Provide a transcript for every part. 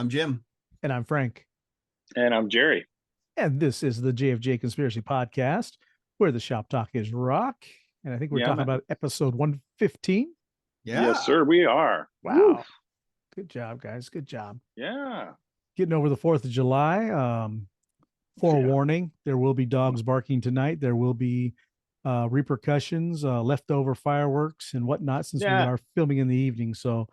I'm Jim. And I'm Frank. And I'm Jerry. And this is the JFJ Conspiracy Podcast, where the shop talk is rock. And I think we're talking about episode 115. Yeah. Yes, sir, we are. Wow. Woo. Good job, guys. Good job. Yeah. Getting over the 4th of July. Forewarning, there will be dogs barking tonight. There will be repercussions, leftover fireworks and whatnot, since we are filming in the evening. So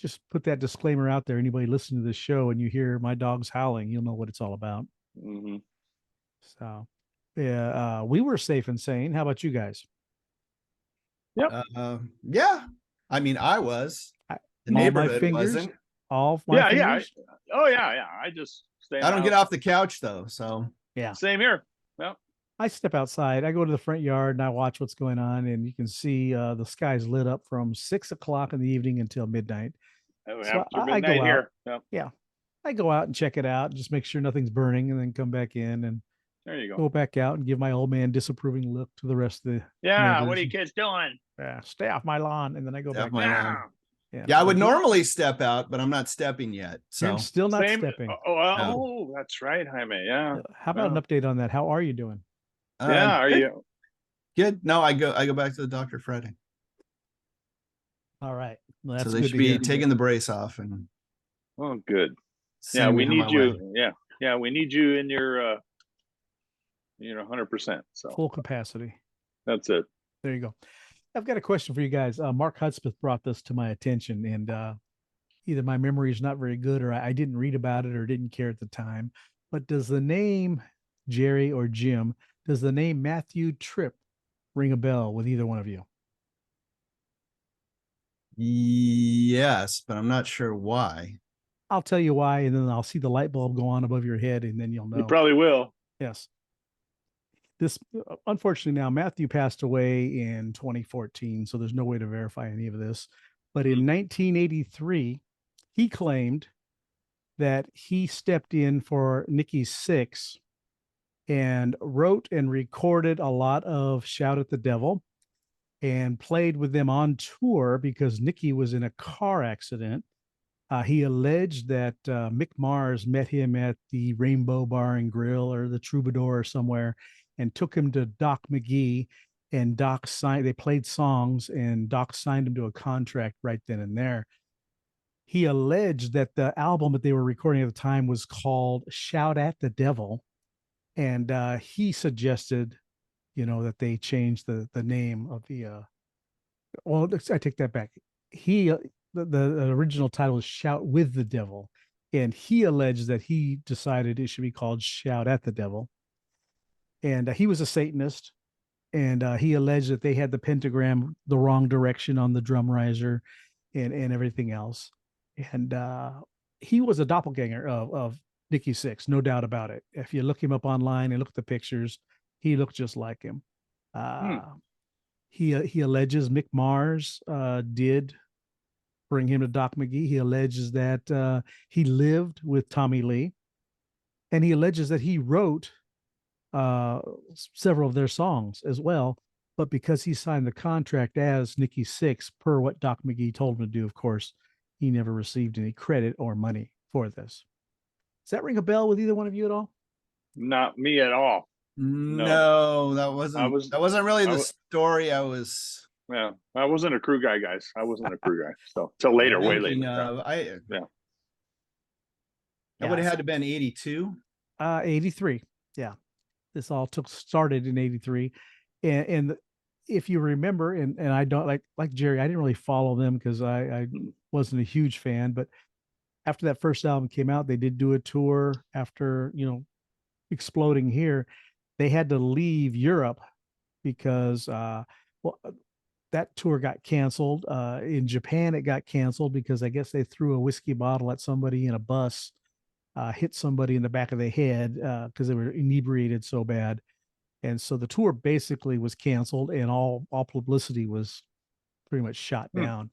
just put that disclaimer out there. Anybody listening to this show and you hear my dogs howling, you'll know what it's all about. Mm-hmm. So, yeah, we were safe and sane. How about you guys? Yep. Yeah. I mean, I was. The neighborhood wasn't. All my fingers? Yeah. I just stay. I don't get off the couch though. So yeah. Same here. Yep. I step outside. I go to the front yard and I watch what's going on, and you can see the sky's lit up from 6 o'clock in the evening until midnight. So I go here. Yep. Yeah. I go out and check it out and just make sure nothing's burning, and then come back in and there you go back out and give my old man disapproving look to the rest of the neighbors. What are you kids doing? Yeah, stay off my lawn. And then I go back down. Yeah, I would normally step out, but I'm not stepping yet. So you're still not stepping. Oh, that's right, Jaime. Yeah. How about an update on that? How are you doing? Are you good? No, I go back to the doctor Friday. All right. Well, that's so they should be taking the brace off and. Oh, good. Yeah, we need you. Yeah, we need you in your 100%. So full capacity. That's it. There you go. I've got a question for you guys. Mark Hudspeth brought this to my attention, and either my memory is not very good, or I didn't read about it, or didn't care at the time. But does the name Jerry or Jim? Does the name Matthew Trippe ring a bell with either one of you? Yes, but I'm not sure why. I'll tell you why, and then I'll see the light bulb go on above your head, and then you'll know. You probably will. Yes. This, unfortunately, now Matthew passed away in 2014, so there's no way to verify any of this. But in 1983, he claimed that he stepped in for Nikki Sixx and wrote and recorded a lot of Shout at the Devil and played with them on tour because Nikki was in a car accident. He alleged that Mick Mars met him at the Rainbow Bar and Grill or the Troubadour or somewhere and took him to Doc McGee, and Doc signed, they played songs and Doc signed him to a contract right then and there. He alleged that the album that they were recording at the time was called Shout at the Devil. And he suggested, that they changed the name of the, well, I take that back. The original title is Shout with the Devil. And he alleged that he decided it should be called Shout at the Devil. And he was a Satanist. And he alleged that they had the pentagram the wrong direction on the drum riser and everything else. And he was a doppelganger of Nikki Sixx, no doubt about it. If you look him up online and look at the pictures, he looked just like him. He alleges Mick Mars did bring him to Doc McGee. He alleges that he lived with Tommy Lee, and he alleges that he wrote several of their songs as well. But because he signed the contract as Nikki Sixx, per what Doc McGee told him to do, of course, he never received any credit or money for this. Does that ring a bell with either one of you at all? Not me at all. No, that wasn't really the story. I wasn't a crew guy, guys. I wasn't a crew guy. So till later, way later. That would have had to been 82. 83. Yeah. This all started in 83. And if you remember, and I don't like Jerry, I didn't really follow them because I wasn't a huge fan, but after that first album came out, they did do a tour after, exploding here. They had to leave Europe because, that tour got canceled. In Japan, it got canceled because I guess they threw a whiskey bottle at somebody in a bus, hit somebody in the back of the head because they were inebriated so bad. And so the tour basically was canceled, and all publicity was pretty much shot down.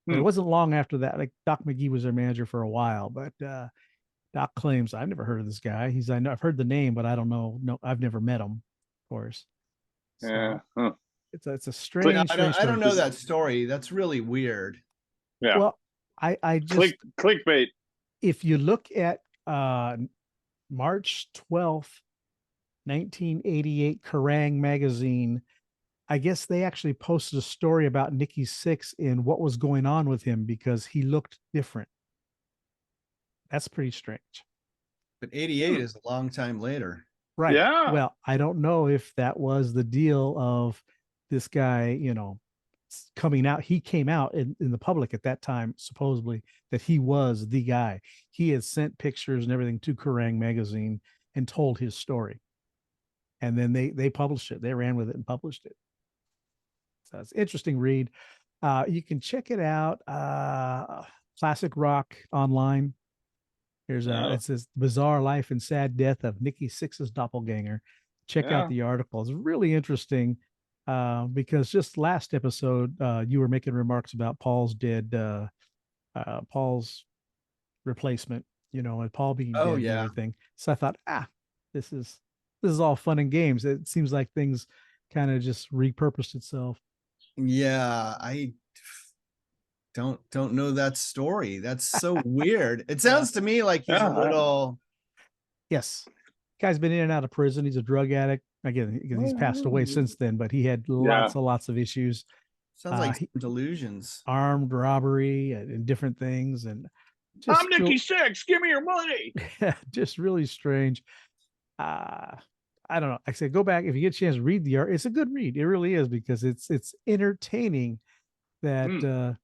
But it wasn't long after that. Like Doc McGee was their manager for a while, but Doc claims, I've never heard of this guy. I've heard the name, but I don't know. No, I've never met him, of course. So it's a strange. I don't know that story. That's really weird. Yeah. Well, I just clickbait. if you look at March 12th, 1988 Kerrang magazine, I guess they actually posted a story about Nikki Sixx and what was going on with him because he looked different. That's pretty strange. But 88 is a long time later. Right. Yeah. Well, I don't know if that was the deal of this guy, coming out. He came out in the public at that time, supposedly, that he was the guy. He had sent pictures and everything to Kerrang magazine and told his story. And then they published it. They ran with it and published it. So it's an interesting read. You can check it out. Classic Rock online. It says Bizarre Life and Sad Death of Nikki Sixx's Doppelganger. Check out the article. It's really interesting because just last episode, you were making remarks about Paul's replacement, and Paul being dead and everything. So I thought, this is all fun and games. It seems like things kind of just repurposed itself. Yeah, I don't know that story. That's so weird. It sounds to me like he's a little. Yes, guy's been in and out of prison. He's a drug addict. Again, he's passed away since then, but he had lots of issues. Sounds like delusions. Armed robbery and different things, and I'm Nikki Sixx. Give me your money. Just really strange. I don't know. I said, go back if you get a chance. Read the art. It's a good read. It really is because it's entertaining. That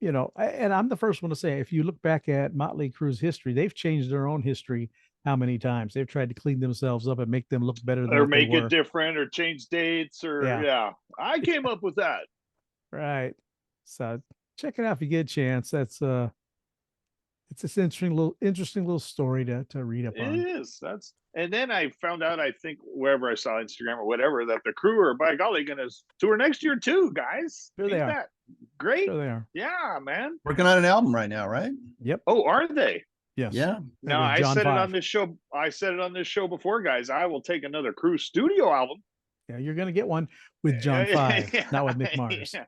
and I'm the first one to say, if you look back at Motley Crue's history, they've changed their own history how many times. They've tried to clean themselves up and make them look better than or make it different or change dates or I came up with that. Right. So check it out if you get a chance. That's it's an interesting little story to read up on. It is. And then I found out, I think wherever I saw Instagram or whatever, that the Crew are, by golly, going to tour next year too, guys. Sure they are. That great? Sure they are. Yeah, man. Working on an album right now, right? Yep. Oh, are they? Yes. Yeah. No, I said it on this show. I said it on this show before, guys. I will take another Crew studio album. Yeah, you're going to get one with John 5, not with Mick Mars. Yeah.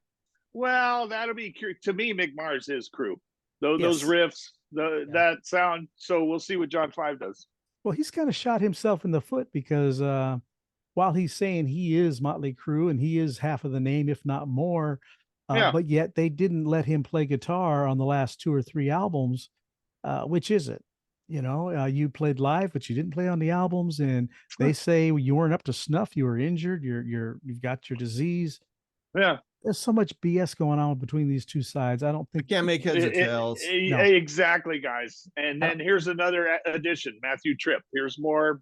Well, that'll be to me. Mick Mars is Crew. Those riffs, that sound. So we'll see what John 5 does. Well, he's kind of shot himself in the foot because while he's saying he is Motley Crue and he is half of the name, if not more, but yet they didn't let him play guitar on the last 2 or 3 albums. Which is it? You played live, but you didn't play on the albums, and they say you weren't up to snuff. You were injured. You've got your disease. Yeah. There's so much BS going on between these two sides. I don't think you can't make heads or tails. No. Exactly, guys. And then here's another addition, Matthew Trippe. Here's more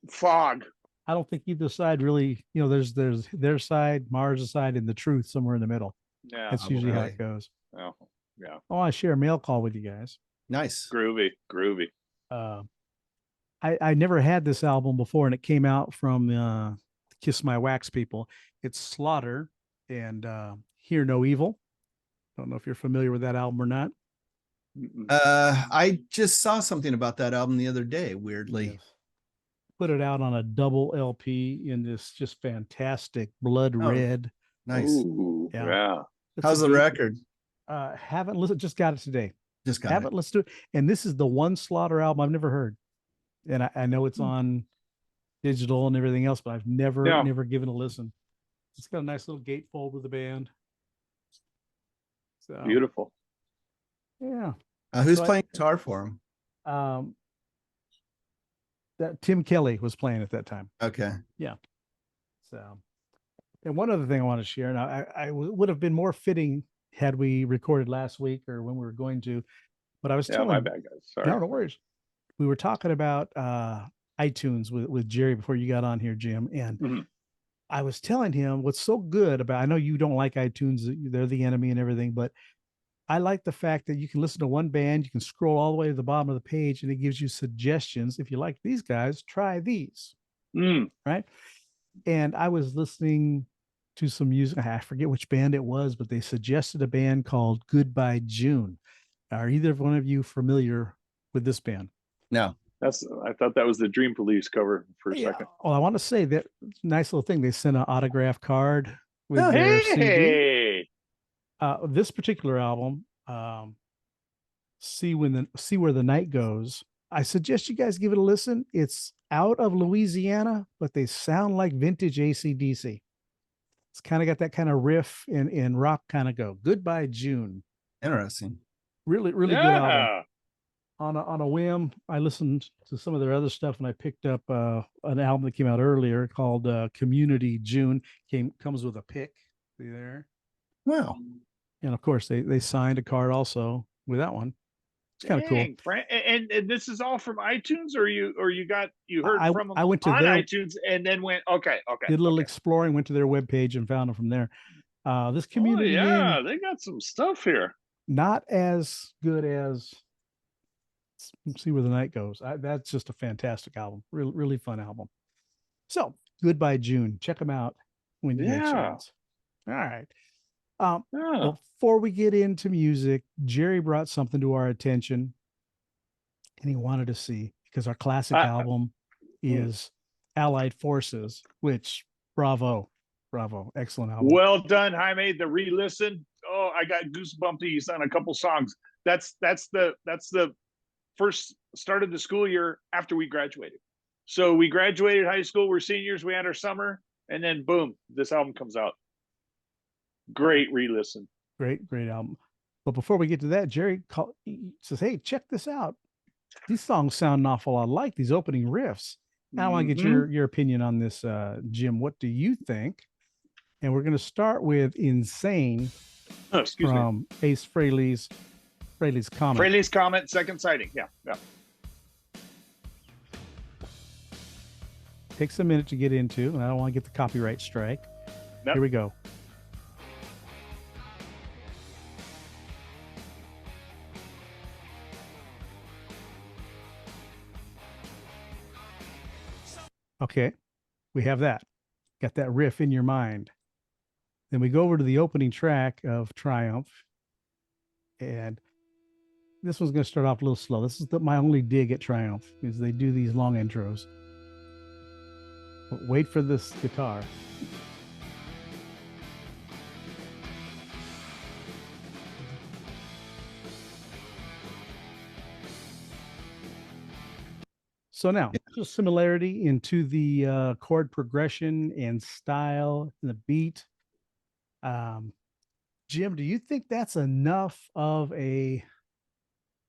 fog. I don't think either side really, there's their side, Mars' side, and the truth somewhere in the middle. Yeah. That's usually how it goes. Oh, yeah. Oh, I share a mail call with you guys. Nice. Groovy. I never had this album before, and it came out from Kiss My Wax people. It's Slaughter and Hear No Evil. Don't know if you're familiar with that album or not. I just saw something about that album the other day, weirdly. Yes. Put it out on a double LP in this just fantastic blood red. Nice. Ooh, yeah. How's the record? Haven't listened, just got it today. Haven't listened to it. And this is the one Slaughter album I've never heard. And I know it's on digital and everything else, but I've never given a listen. It's got a nice little gatefold with the band. So beautiful. Yeah. Who's playing guitar for him? That Tim Kelly was playing at that time. Okay. Yeah. So, and one other thing I want to share. Now, I would have been more fitting had we recorded last week or when we were going to, but I was telling. My bad, guys. Sorry. No worries. We were talking about iTunes with Jerry before you got on here, Jim, and I was telling him what's so good about. I know you don't like iTunes; they're the enemy and everything, but I like the fact that you can listen to one band, you can scroll all the way to the bottom of the page, and it gives you suggestions. If you like these guys, try these. Right? And I was listening to some music. I forget which band it was, but they suggested a band called Goodbye June. Are either one of you familiar with this band? No. I thought that was the Dream Police cover for a second. Well, I want to say that nice little thing. They sent an autograph card with their CD. This particular album, See Where the Night Goes. I suggest you guys give it a listen. It's out of Louisiana, but they sound like vintage AC/DC. It's kind of got that kind of riff and rock kind of go. Goodbye June. Interesting. Really good album. On a whim, I listened to some of their other stuff, and I picked up an album that came out earlier called Community June. Comes with a pick. See there? Wow. And of course, they signed a card also with that one. It's kind of cool. Frank, and this is all from iTunes, or you heard from them I went to on their iTunes and then went okay. Did a little exploring, went to their webpage and found them from there. This Community, they got some stuff here. Not as good as See Where the Night Goes. That's just a fantastic album. Really fun album. So Goodbye June. Check them out when you get a chance. All right. Before we get into music, Jerry brought something to our attention, and he wanted to see, because our classic album is Allied Forces, which bravo, excellent album. Well done, Jaime. The re-listen. Oh, I got goosebumpies on a couple songs. That's the first start of the school year after we graduated. So we graduated high school. We're seniors. We had our summer, and then boom, this album comes out. Great re-listen. Great album. But before we get to that, Jerry says, "Hey, check this out. These songs sound an awful lot alike, these opening riffs." Now I want to get your opinion on this, Jim. What do you think? And we're going to start with Insane from Ace Frehley's Comet. Frehley's Comet, Second Sighting. Yeah. Takes a minute to get into, and I don't want to get the copyright strike. Here we go. Okay, we have that. Got that riff in your mind. Then we go over to the opening track of Triumph. And this one's going to start off a little slow. This is my only dig at Triumph, is they do these long intros. But wait for this guitar. So now, just similarity into the chord progression and style and the beat. Jim, do you think that's enough of a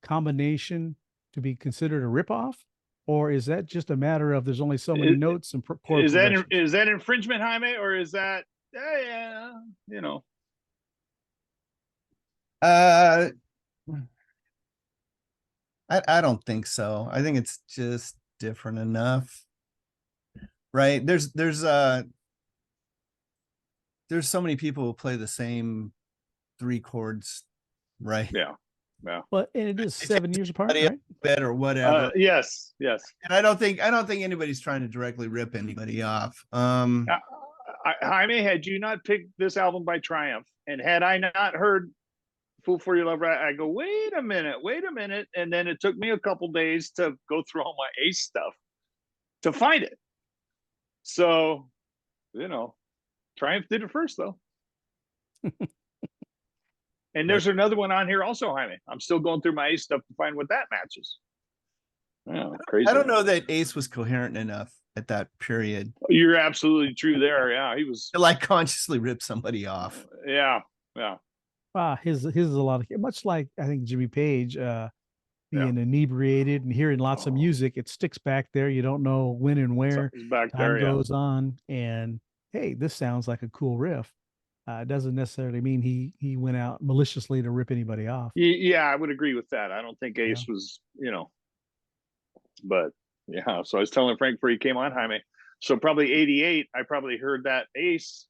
combination to be considered a ripoff? Or is that just a matter of there's only so many notes and chord is that infringement, Jaime, or is that, you know? I don't think so. I think it's just different enough, right? There's so many people who play the same 3 chords, right? Yeah. Well, and it is 7 years apart, right? Or whatever. Yes. And I don't think anybody's trying to directly rip anybody off. Jaime, had you not picked this album by Triumph, and had I not heard Fool for Your Love, I go, wait a minute. And then it took me a couple days to go through all my Ace stuff to find it. So, Triumph did it first, though. And there's another one on here also, Jaime. I'm still going through my Ace stuff to find what that matches. Oh, crazy. I don't know that Ace was coherent enough at that period. You're absolutely true there. Yeah, he was to like consciously rip somebody off. Yeah. His is a lot of, much like I think Jimmy Page, being inebriated and hearing lots of music. It sticks back there. You don't know when and where time goes on. And hey, this sounds like a cool riff. It doesn't necessarily mean he went out maliciously to rip anybody off. Yeah, I would agree with that. I don't think Ace was, but yeah. So I was telling Frank before he came on, Jaime. So probably 88, I probably heard that Ace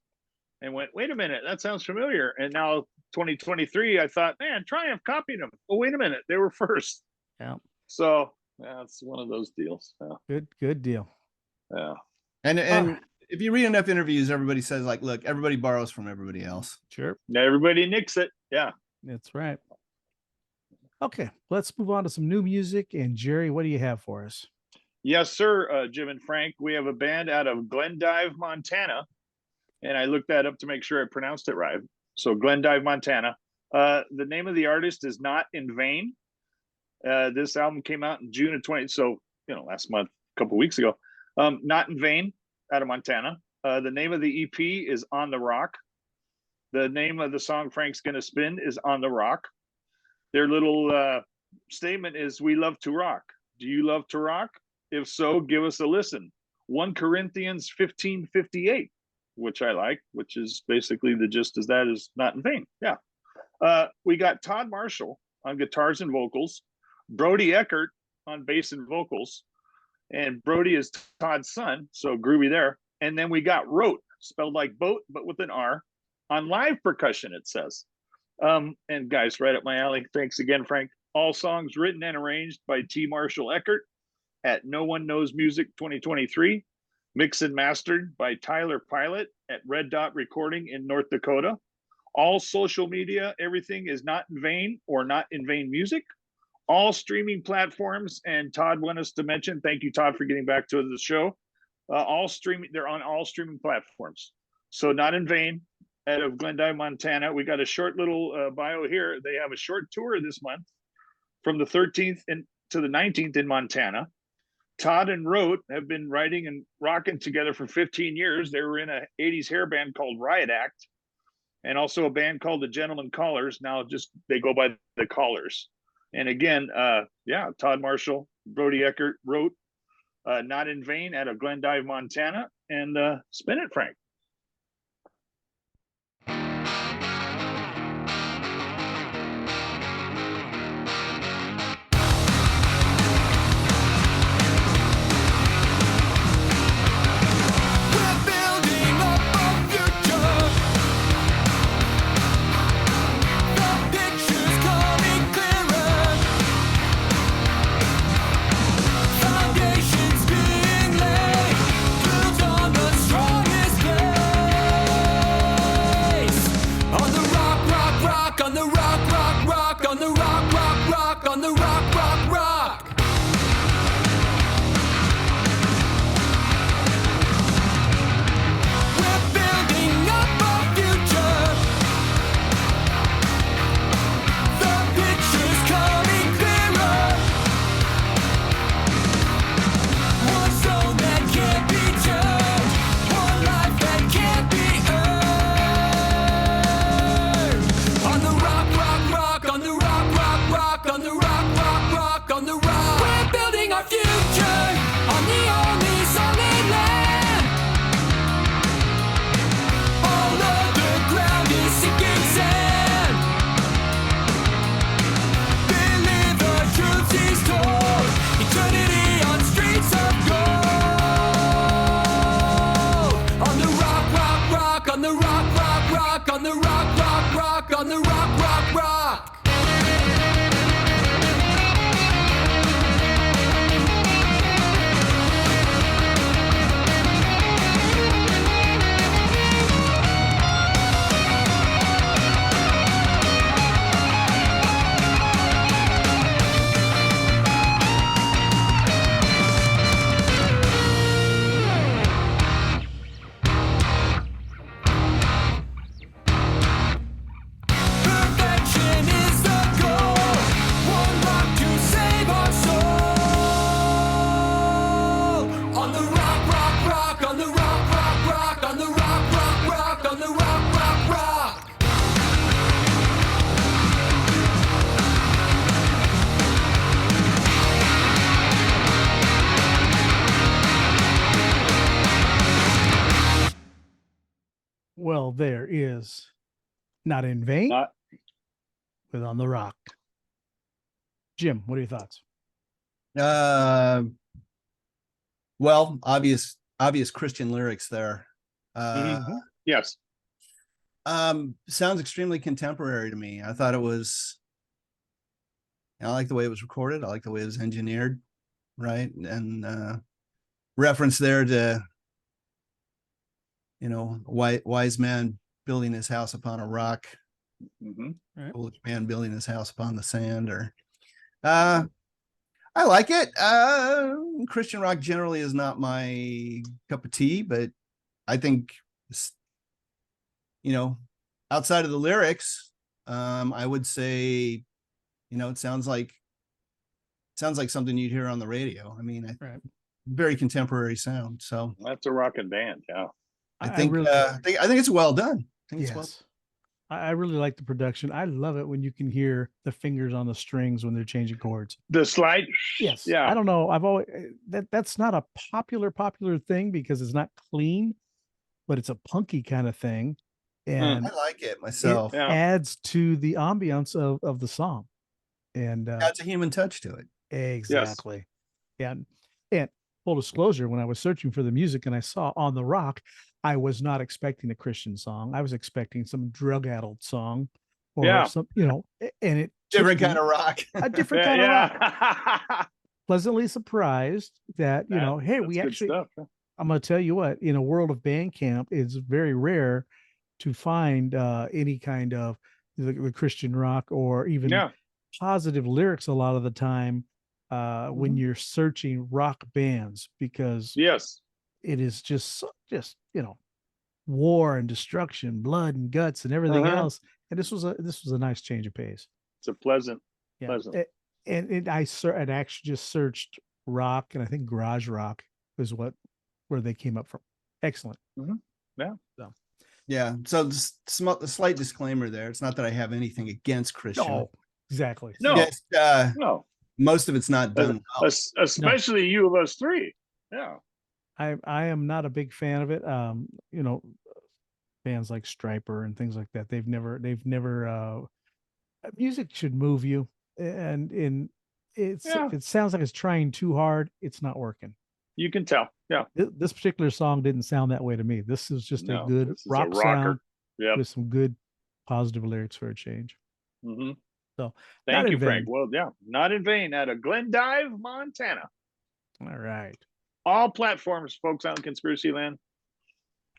and went, wait a minute, that sounds familiar. And now 2023, I thought, man, Triumph copied them. Oh, wait a minute, they were first. Yeah. So it's one of those deals. Yeah. Good deal. Yeah. And if you read enough interviews, everybody says, like, look, everybody borrows from everybody else. Sure. Everybody nicks it. Yeah. That's right. Okay, let's move on to some new music. And Jerry, what do you have for us? Yes, sir, Jim and Frank. We have a band out of Glendive, Montana. And I looked that up to make sure I pronounced it right. So Glendive, Montana. The name of the artist is Not in Vain. This album came out in June of 20, so last month, a couple weeks ago. Not in Vain, out of Montana. The name of the EP is On the Rock. The name of the song Frank's Gonna Spin is On the Rock. Their little statement is, "We love to rock. Do you love to rock? If so, give us a listen." 1 Corinthians 15:58, which I like, which is basically the gist is that is Not in Vain. Yeah. We got Todd Marshall on guitars and vocals, Brody Eckert on bass and vocals, and Brody is Todd's son, so groovy there. And then we got Rote, spelled like boat, but with an R, on live percussion, it says. And guys, right up my alley. Thanks again, Frank. All songs written and arranged by T. Marshall Eckert at No One Knows Music 2023. Mixed and mastered by Tyler Pilot at Red Dot Recording in North Dakota. All social media, everything is Not in Vain or Not in Vain Music. All streaming platforms, and Todd wanted us to mention, thank you, Todd, for getting back to the show. All streaming, they're on all streaming platforms. So Not in Vain, out of Glendive, Montana. We got a short little bio here. They have a short tour this month from the 13th to the 19th in Montana. Todd and Rote have been writing and rocking together for 15 years. They were in a 80s hair band called Riot Act, and also a band called the Gentlemen Callers. Now just they go by the Callers. And again, Todd Marshall, Brody Eckert, Rote, Not in Vain out of Glendive, Montana, and Spin It, Frank. Well, there is Not in Vain with On the Rock. Jim, what are your thoughts? Well, obvious Christian lyrics there. Yes. Sounds extremely contemporary to me. I thought it was, I like the way it was recorded. I like the way it was engineered, right? And reference there to, wise man building his house upon a rock, Right. foolish man building his house upon the sand. Or I like it. Christian rock generally is not my cup of tea, but I think, outside of the lyrics, I would say, it sounds like sounds like something you'd hear on the radio. I mean, Right. very contemporary sound. So That's a rocking band. Yeah. I think it's well done. I think it's well. Yes. I really like the production. I love it when you can hear the fingers on the strings when they're changing chords. The slide. Yes. Yeah. I don't know. I've always that's not a popular thing because it's not clean, but it's a punky kind of thing. And I like it myself. It adds to the ambiance of the song. And adds a human touch to it. Exactly. Yes. And full disclosure, when I was searching for the music and I saw On the Rock, I was not expecting a Christian song. I was expecting some drug-addled song or some, and it different kind of rock. A different kind of rock. Pleasantly surprised that, hey, we actually stuff, huh? I'm going to tell you what, in a world of Bandcamp, it's very rare to find any kind of the Christian rock or even positive lyrics a lot of the time when you're searching rock bands, because it is just war and destruction, blood and guts and everything else. And this was a nice change of pace. It's a pleasant. And I actually just searched rock, and I think garage rock is where they came up from. Excellent. So the slight disclaimer there. It's not that I have anything against Christian. No, exactly. No, no. Most of it's not done well. Especially you of us three. Yeah. I am not a big fan of it. Bands like Striper and things like that. They've never music should move you, and if it sounds like it's trying too hard, it's not working. You can tell. Yeah. This particular song didn't sound that way to me. This is just a good rock sound with some good positive lyrics for a change. Mm-hmm. So thank you, Frank. Well, not in vain. Out of Glendive, Montana. All right. All platforms, folks, out in Conspiracy Land.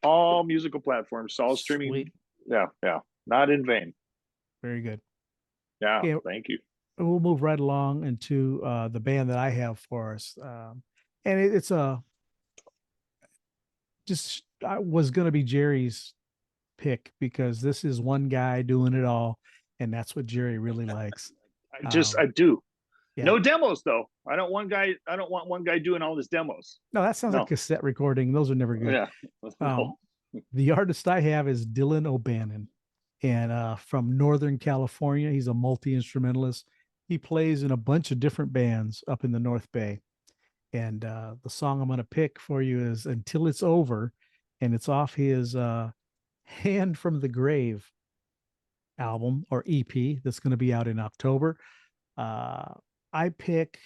All musical platforms, all streaming. Sweet. Yeah. Not in vain. Very good. Yeah, thank you. We'll move right along into the band that I have for us. And it's I was going to be Jerry's pick because this is one guy doing it all. And that's what Jerry really likes. I do. Yeah. No demos though. I don't want one guy doing all his demos. No, that sounds like a cassette recording. Those are never good. Yeah. The artist I have is Dillon O'Bannon, and from Northern California. He's a multi-instrumentalist. He plays in a bunch of different bands up in the North Bay. And the song I'm going to pick for you is Until It's Over, and it's off his Hand from the Grave album or EP that's going to be out in October. I pick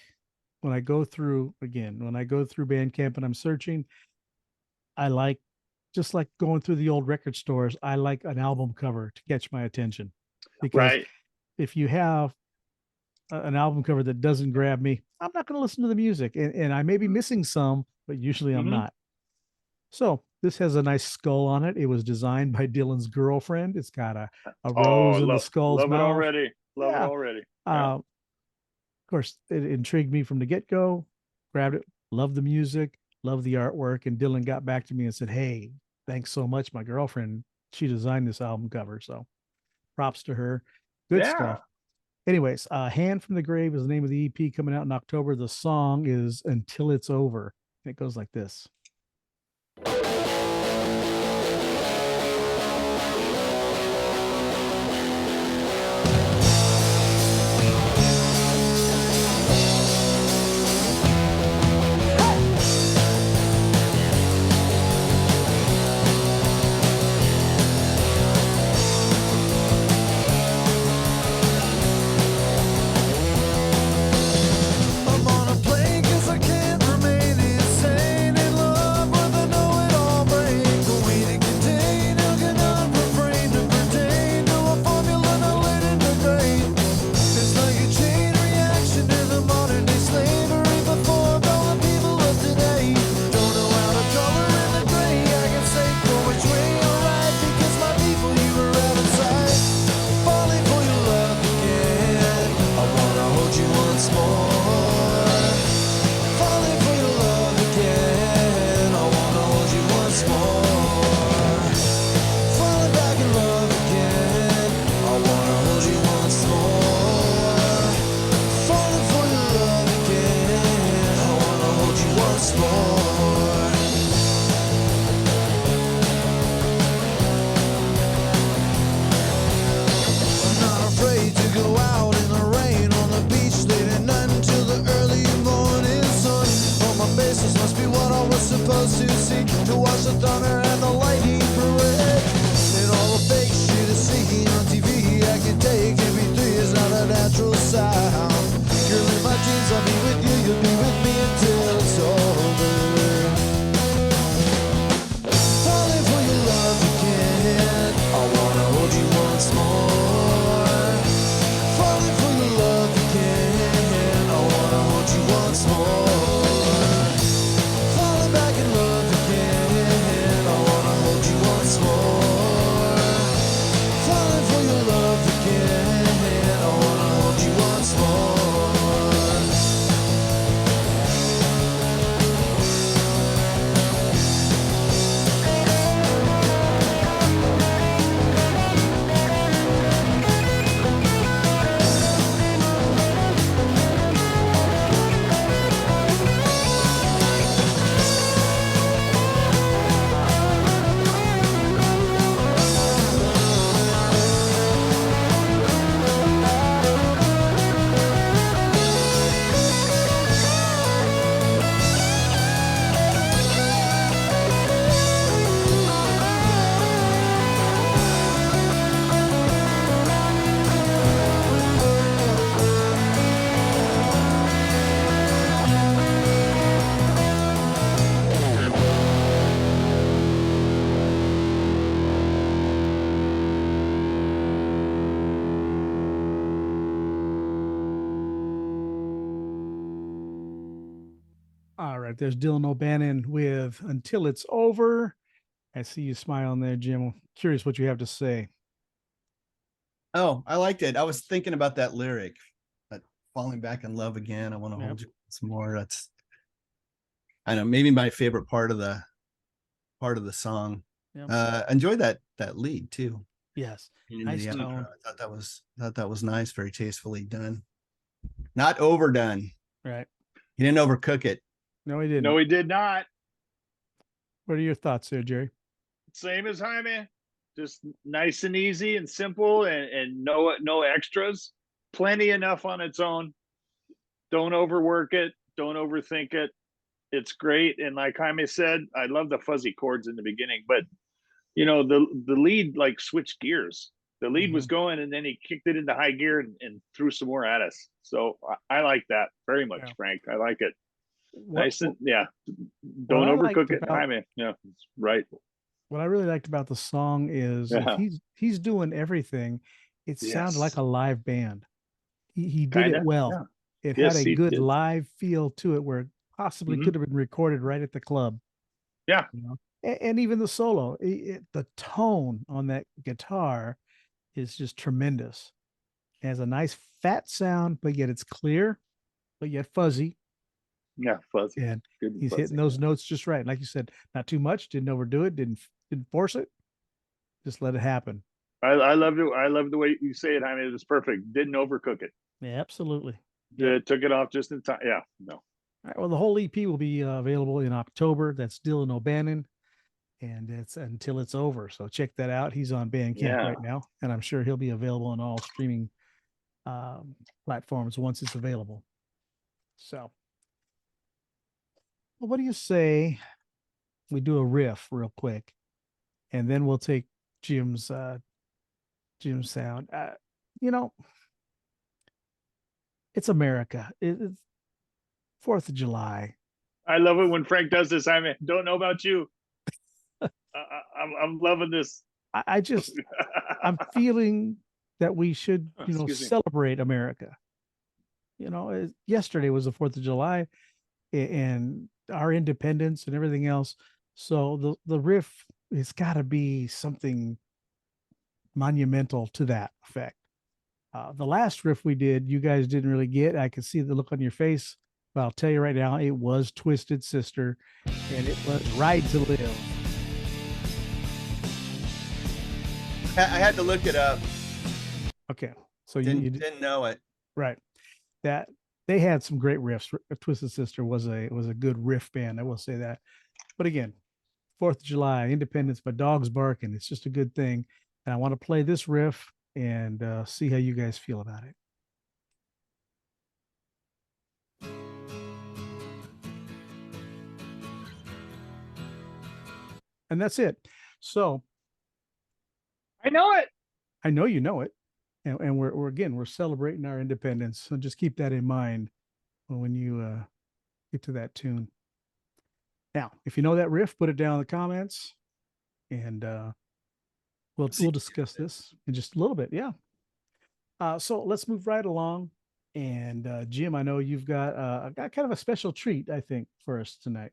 when I go through Bandcamp and I'm searching, I like, just like going through the old record stores, I like an album cover to catch my attention, because if you have an album cover that doesn't grab me, I'm not going to listen to the music, and I may be missing some, but usually I'm not. So this has a nice skull on it. It was designed by Dylan's girlfriend. It's got a rose in the skull's mouth. Love it already. Of course, it intrigued me from the get-go. Grabbed it. Loved the music. Loved the artwork. And Dillon got back to me and said, "Hey, thanks so much. My girlfriend, she designed this album cover. So props to her. Good stuff." Anyways, Hand from the Grave is the name of the EP coming out in October. The song is Until It's Over. And it goes like this. I'm on a plane 'cause I can't remain insane and love. right. There's Dillon O'Bannon with Until It's Over. I see you smiling there, Jim. Curious what you have to say. Oh, I liked it. I was thinking about that lyric, that falling back in love again. I want to hold you some more. That's, I know, maybe my favorite part of the song. Enjoyed that lead too. Yes. Nice tone. I thought that was nice, very tastefully done. Not overdone. Right. He didn't overcook it. No, he didn't. No, he did not. What are your thoughts there, Jerry? Same as Jaime. Just nice and easy and simple, and no extras. Plenty enough on its own. Don't overwork it. Don't overthink it. It's great. And like Jaime said, I love the fuzzy chords in the beginning, but you know, the lead like switched gears. The lead was going, and then he kicked it into high gear and threw some more at us. So I like that very much, Frank. I like it. Nice and don't overcook it, Jaime. Yeah, it's right. What I really liked about the song is he's doing everything. It sounded like a live band. He did it well. Yeah. It had a good live feel to it, where it possibly could have been recorded right at the club. Yeah. You know? And even the solo, the tone on that guitar is just tremendous. It has a nice fat sound, but yet it's clear, but yet fuzzy. Yeah, fuzzy. And he's hitting those notes just right. Like you said, not too much, didn't overdo it, didn't force it. Just let it happen. I loved it. I love the way you say it, Jaime. It was perfect. Didn't overcook it. Yeah, absolutely. Took it off just in time. Yeah, no. All right, well, the whole EP will be available in October. That's Dillon O'Bannon, and it's Until It's Over. So check that out. He's on Bandcamp right now, and I'm sure he'll be available on all streaming platforms once it's available. So, well, what do you say we do a riff real quick, and then we'll take Jim's sound. You know, it's America. It's 4th of July. I love it when Frank does this. I don't know about you. I'm loving this. I'm feeling that we should, celebrate America. Yesterday was the 4th of July and our independence and everything else. So the riff has got to be something monumental to that effect. The last riff we did, you guys didn't really get. I could see the look on your face, but I'll tell you right now, it was Twisted Sister, and it was Ride to Live. I had to look it up. Okay, so you didn't know it, right? That they had some great riffs. Twisted Sister was a good riff band, I will say that. But again, 4th of July, Independence by Dogs Barking. It's just a good thing, and I want to play this riff and see how you guys feel about it. And that's it. So I know it. I know you know it. And we're celebrating our independence. So just keep that in mind when you get to that tune. Now, if you know that riff, put it down in the comments, and we'll discuss this in just a little bit. Yeah. So let's move right along. And Jim, I know you've got kind of a special treat, I think, for us tonight.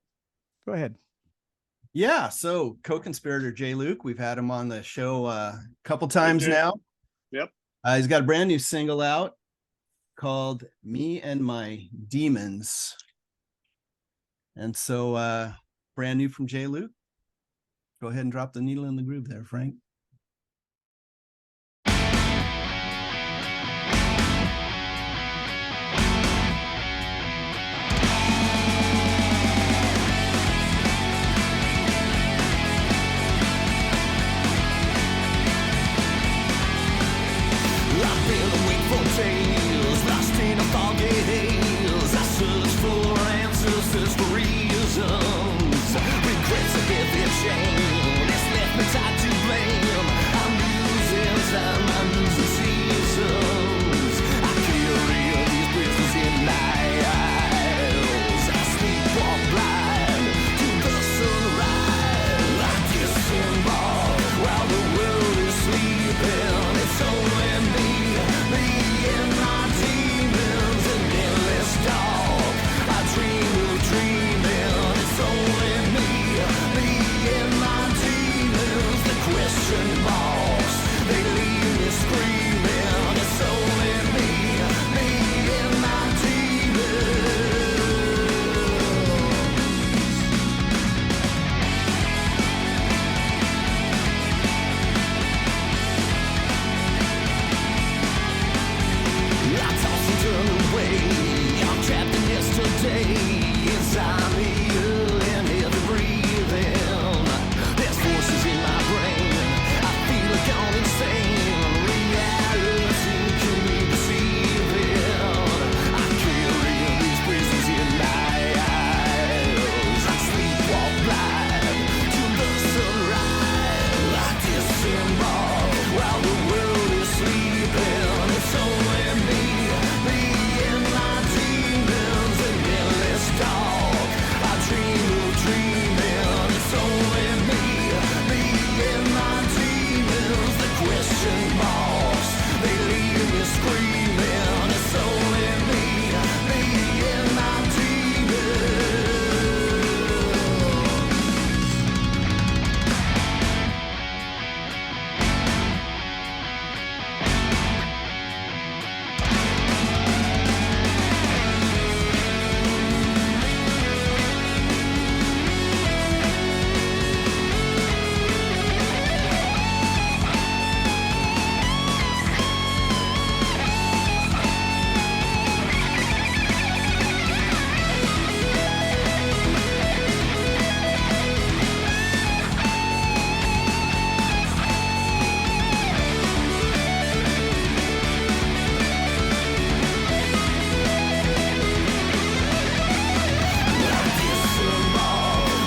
Go ahead. Yeah. So co-conspirator Jay Luke, we've had him on the show a couple times now. Yep. He's got a brand new single out called Me and My Demons. And so brand new from Jay Luke. Go ahead and drop the needle in the groove there, Frank. Tales, lost in a foggy haze. I search for answers, search for reasons. Regrets of every chain. It's left me tied to blame. day inside me, and every breathing. There's forces in my brain. I feel like gone insane. Reality can be deceiving. I carry these prisons in my eyes. I sleepwalk blind till the sunrise. I disembowel while the world is sleeping. It's only me and my demons and endless talk. I dream of dreaming. It's only me and my demons. The question marks, they leave me screaming. It's only me and my demons.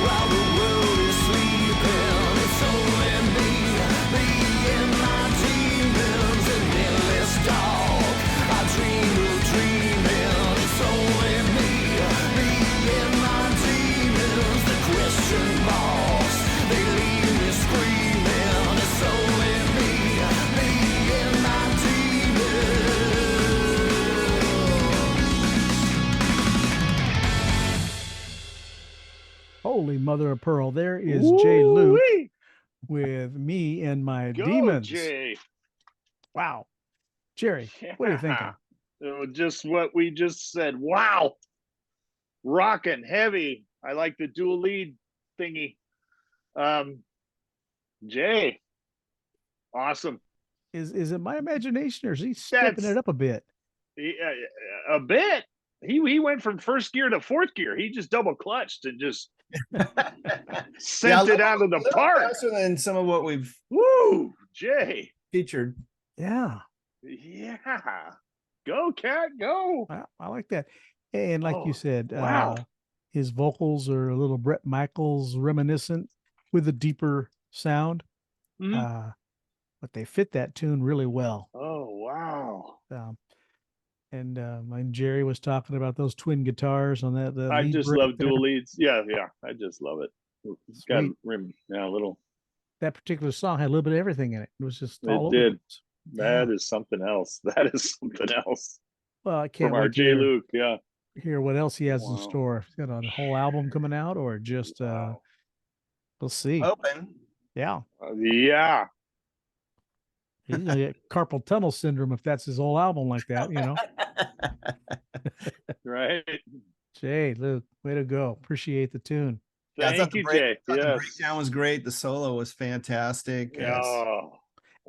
While the world is sleeping, it's only me and my demons and endless talk. I dream of dreaming. It's only me and my demons. The question marks, they leave me screaming. It's only me and my demons. Holy mother of pearl. There is Jay Luke Woo-wee. with Me and My Go, Demons. Jay. Wow. Jerry, what are you thinking? Just what we just said. Wow. Rocking heavy. I like the dual lead thingy. Jay. Awesome. Is it my imagination or is he stepping That's- it up a bit? A bit. He went from first gear to fourth gear. He just double clutched and just sent it out of the park. Faster than some of what we've Woo, Jay. featured. Yeah. Yeah. Go, cat, go. I like that. And like Oh, you said, wow. his vocals are a little Bret Michaels reminiscent with a deeper sound. Mhm. But they fit that tune really well. Oh, wow. And Jerry was talking about those twin guitars on that. The I lead just break love there. dual leads. Yeah, yeah. I just love it. It's got Sweet. rim, yeah, a little. That particular song had a little bit of everything in it. It was just It all over. did. the place. That Yeah. is something else. That is something else. Well, I can't From our wait to J. Luke. Yeah. hear what else he has in Wow. store. If he's got a whole album coming out or just Wow. we'll see. Open. Yeah. Yeah. He's gonna get carpal tunnel syndrome if that's his whole album like that, you know. Right. Jay, Luke, way to go. Appreciate the tune. Yeah, I thought Thank the you, break- Jay. thought the Yes. breakdown was great. The solo was fantastic. Yeah.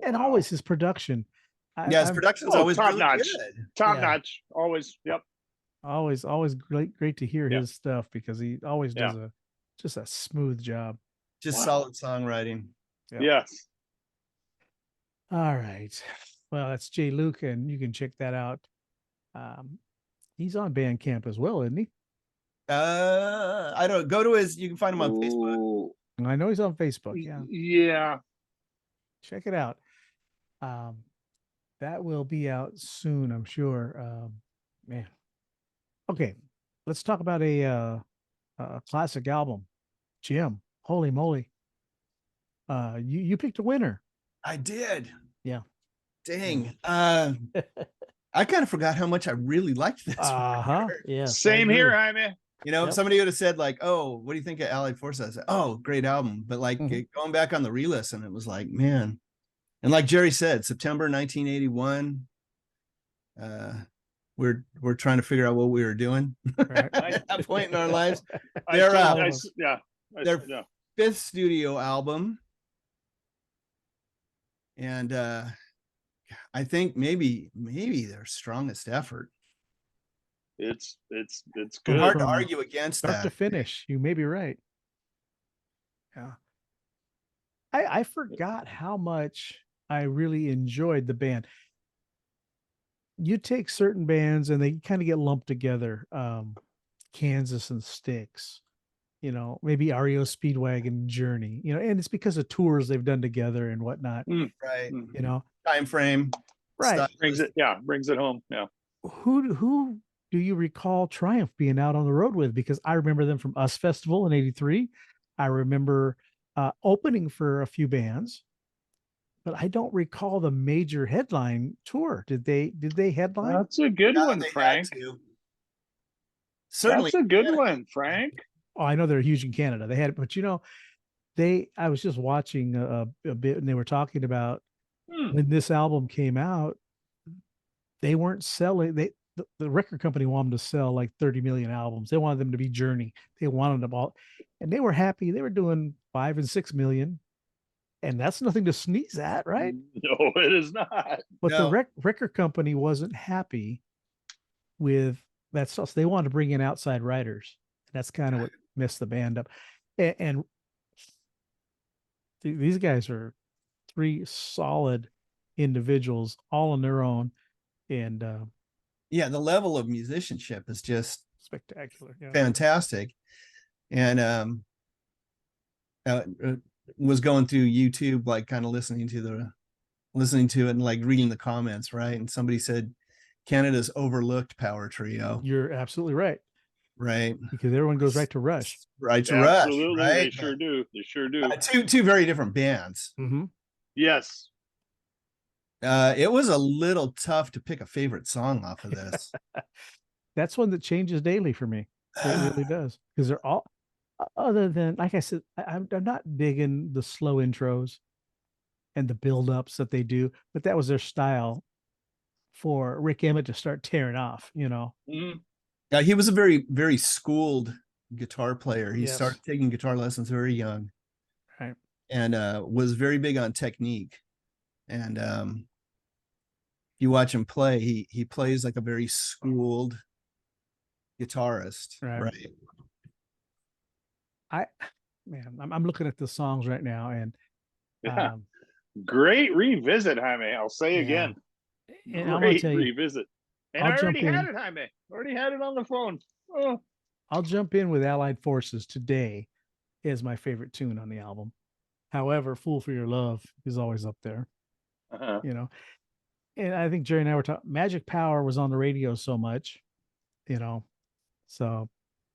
And Wow. always his production. Yeah, his I've production's Oh, always top really notch. good. Top Yeah. notch. Always. Yep. always great to hear Yeah. his stuff because he always Yeah. does just a smooth job. Just Wow. solid songwriting. Yeah. Yes. All right. Well, that's Jay Luke, and you can check that out. He's on Bandcamp as well, isn't he? I don't go to his. You can find him on Facebook. Ooh. I know he's on Facebook. Yeah. Yeah. Check it out. That will be out soon, I'm sure. Man. Okay, let's talk about a classic album. Jim, holy moly. You picked a winner. I did. Yeah. Dang. I kind of forgot how much I really liked this. record. Yeah. Same here, Jaime. You know, Yep. if somebody would have said like, "Oh, what do you think of Allied Forces?" I said, "Oh, great album." But like Mhm. going back on the re-listen, it was like, man. And like Jerry said, September 1981. We're trying to figure out what we were doing Right. at that point in our lives. I They're, told- uh, I s- yeah. I- they're- yeah. 5th studio album, and I think maybe their strongest effort. It's Hard good. to From argue against start to that. finish. You may be right. Yeah. I forgot how much I really enjoyed the band. You take certain bands and they kind of get lumped together. Kansas and Styx, maybe REO Speedwagon, Journey, and it's because of tours they've done together and whatnot, Right. Mm. Time frame. right. Brings it home. Yeah. Who do you recall Triumph being out on the road with? Because I remember them from Us Festival in '83. I remember opening for a few bands, but I don't recall the major headline tour. Did they headline? That's a good Yeah, one, they had Frank. to. Certainly. That's a good one, Frank. Oh, I know they're huge in Canada. They had it, but I was just watching a bit and they were talking about when this album came out, they weren't selling. The record company wanted them to sell like 30 million albums. They wanted them to be Journey. They wanted them all, and they were happy. They were doing 5 and 6 million, and that's nothing to sneeze at, right? No, it is not. But No. the record company wasn't happy with that stuff. So they wanted to bring in outside writers. That's kind of what messed the band up. And these guys are 3 solid individuals, all on their own, and Yeah, the level of musicianship is just spectacular. Yeah. fantastic. And was going through YouTube, like kind of listening to it and like reading the comments, right? And somebody said Canada's overlooked power trio, You're absolutely right, right? because everyone goes right to Rush. Right to Rush, Absolutely, right? they sure do. They sure do. Two very different bands. Mm-hmm. Yes. It was a little tough to pick a favorite song off of this. That's one that changes daily for me. It really does, because they're all, other than, like I said, I'm not digging the slow intros and the build-ups that they do, but that was their style for Rick Emmett to start tearing off. Mhm. He was a very, very schooled guitar player. He Yes. started taking guitar lessons very young, Right. and was very big on technique. And you watch him play, he plays like a very schooled guitarist, right? I'm looking at the songs right now, and Yeah. Great revisit, Jaime. I'll say Yeah. again. and I'm gonna Great tell you, revisit. And I'll I already jump had in. it, Jaime. Already had it on the phone. Oh. I'll jump in with Allied Forces Today is my favorite tune on the album. However, Fool for Your Love is always up there, Uh-huh. And I think Jerry and I were talking, Magic Power was on the radio so much, so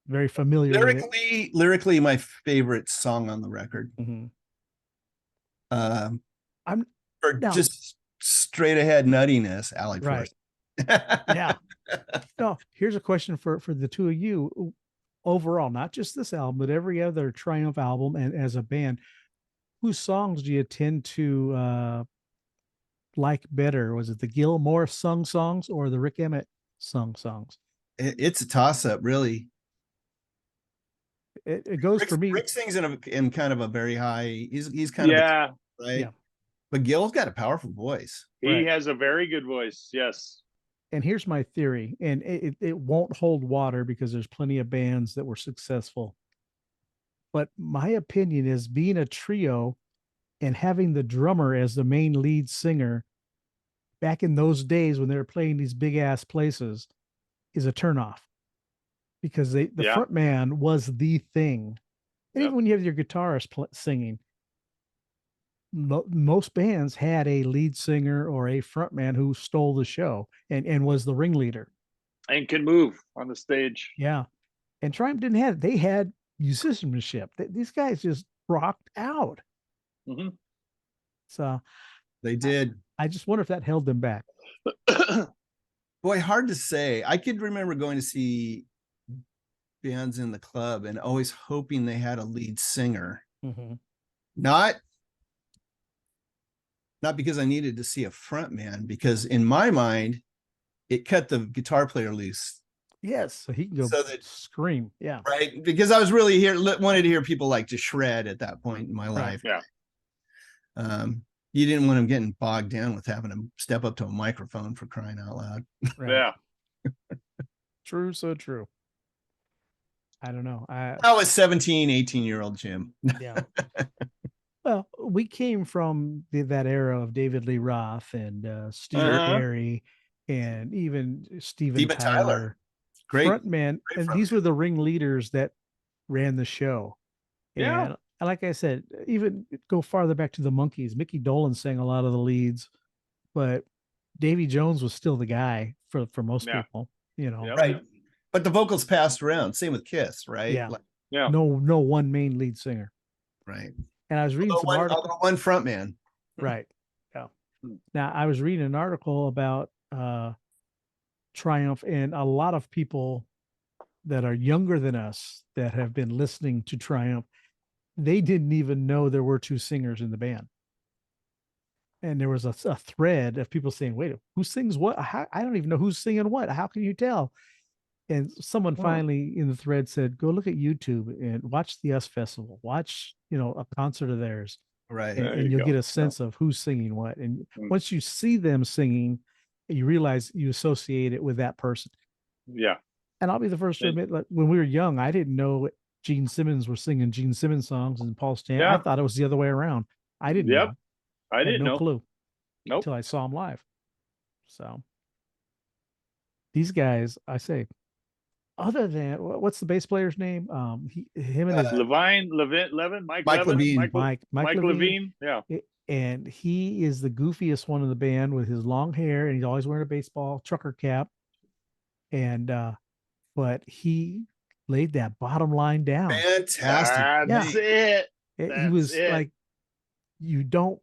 very familiar with it. Lyrically, my favorite song on the record. Mhm. I'm for now- just straight ahead nuttiness, Allied Right. Force. Yeah. No, here's a question for the two of you. Overall, not just this album, but every other Triumph album, and as a band, whose songs do you tend to like better? Was it the Gil Morris sung songs or the Rick Emmett sung songs? It's a toss up, really. It goes for me. Rick sings in kind of a very high. He's kind of Yeah. right. Yeah. But Gil's got a powerful voice. He Right. has a very good voice. Yes. And here's my theory, and it won't hold water because there's plenty of bands that were successful. But my opinion is, being a trio and having the drummer as the main lead singer back in those days when they were playing these big ass places is a turnoff, because the Yeah. front man was the thing. And Yep. even when you have your guitarist singing, most bands had a lead singer or a front man who stole the show and was the ringleader. And can move on the stage. Yeah. And Triumph didn't have it. They had musicianship. These guys just rocked out. Mhm. So They did. I just wonder if that held them back. Boy, hard to say. I could remember going to see bands in the club and always hoping they had a lead singer. Mm-hmm. Not because I needed to see a front man, because in my mind, it cut the guitar player loose. Yes. So he can go So that- scream. Yeah. Right. Because I was really wanted to hear people like just shred at that point in my life. Yeah. You didn't want him getting bogged down with having to step up to a microphone, for crying out loud. Right. Yeah. True, so true. I don't know. I was 17, 18-year-old Jim. Yeah. Well, we came from that era of David Lee Roth and Steve Perry and even Steven Tyler. Great. Frontman. And these were the ringleaders that ran the show. Yeah. And like I said, even go farther back to the Monkees. Mickey Dolenz sang a lot of the leads, but Davy Jones was still the guy for most people, you know. Right. But the vocals passed around. Same with Kiss, right? Yeah. No one main lead singer. Right. And I was reading some articles. One front man. Right. Yeah. Now I was reading an article about Triumph, and a lot of people that are younger than us that have been listening to Triumph, they didn't even know there were two singers in the band. And there was a thread of people saying, wait, who sings what? I don't even know who's singing what. How can you tell? And someone finally in the thread said, go look at YouTube and watch the US Festival. Watch, a concert of theirs. Right. And you'll get a sense of who's singing what. And once you see them singing, you realize you associate it with that person. Yeah. And I'll be the first to admit, like when we were young, I didn't know Gene Simmons was singing Gene Simmons songs and Paul Stanley. I thought it was the other way around. I didn't know. I didn't know. Clue. Nope. Until I saw him live. So these guys, I say, other than what's the bass player's name? Him and his Levine, Mike Levine. Mike Levine. Yeah. And he is the goofiest one in the band with his long hair, and he's always wearing a baseball trucker cap. And but he laid that bottom line down. Fantastic. That's it. He was like, you don't